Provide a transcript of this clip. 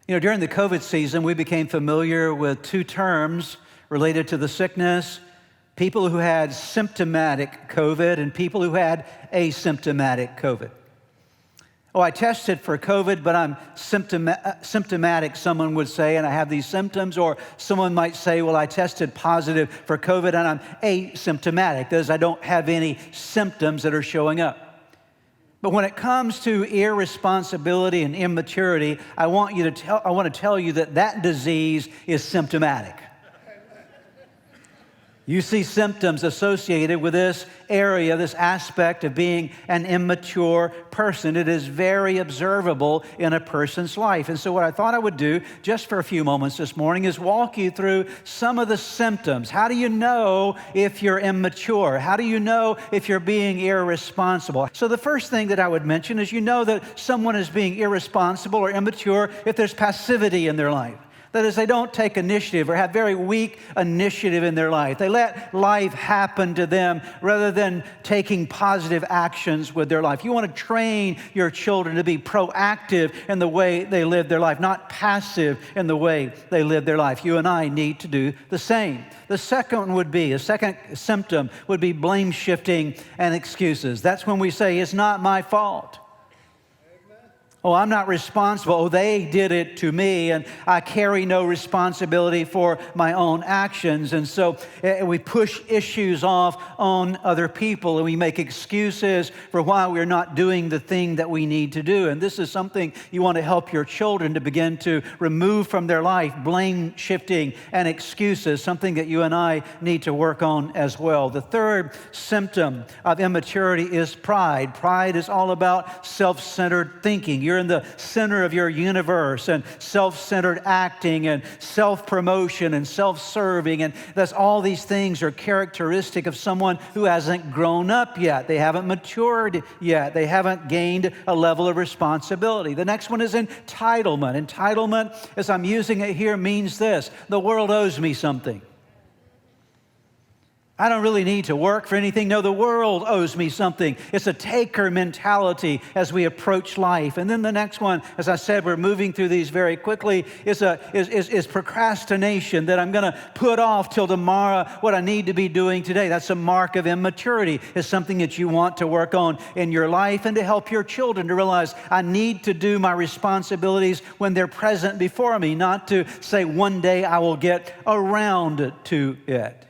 During the COVID season, we became familiar with two terms related to the sickness: people who had symptomatic COVID and people who had asymptomatic COVID. Oh, I tested for COVID, but I'm symptomatic, someone would say, and I have these symptoms. Or someone might say, well, I tested positive for COVID and I'm asymptomatic. That is, I don't have any symptoms that are showing up. But when it comes to irresponsibility and immaturity, I want to tell you that disease is symptomatic. You see symptoms associated with this area, this aspect of being an immature person. It is very observable in a person's life. And so what I thought I would do just for a few moments this morning is walk you through some of the symptoms. How do you know if you're immature? How do you know if you're being irresponsible? So the first thing that I would mention is you know that someone is being irresponsible or immature if there's passivity in their life. That is, they don't take initiative or have very weak initiative in their life. They let life happen to them rather than taking positive actions with their life. You want to train your children to be proactive in the way they live their life, not passive in the way they live their life. You and I need to do the same. The second symptom would be blame shifting and excuses. That's when we say, it's not my fault. Oh, I'm not responsible. Oh, they did it to me, and I carry no responsibility for my own actions. And so we push issues off on other people, and we make excuses for why we're not doing the thing that we need to do. And this is something you want to help your children to begin to remove from their life: blame shifting and excuses, something that you and I need to work on as well. The third symptom of immaturity is pride. Pride is all about self-centered thinking. You're in the center of your universe, and self-centered acting and self-promotion and self-serving, and that's all these things are characteristic of someone who hasn't grown up yet. They haven't matured yet. They haven't gained a level of responsibility. The next one is entitlement. Entitlement, as I'm using it here, means this: the world owes me something. I don't really need to work for anything. No, the world owes me something. It's a taker mentality as we approach life. And then the next one, as I said, we're moving through these very quickly, is procrastination, that I'm going to put off till tomorrow what I need to be doing today. That's a mark of immaturity. It's something that you want to work on in your life, and to help your children to realize I need to do my responsibilities when they're present before me, not to say one day I will get around to it.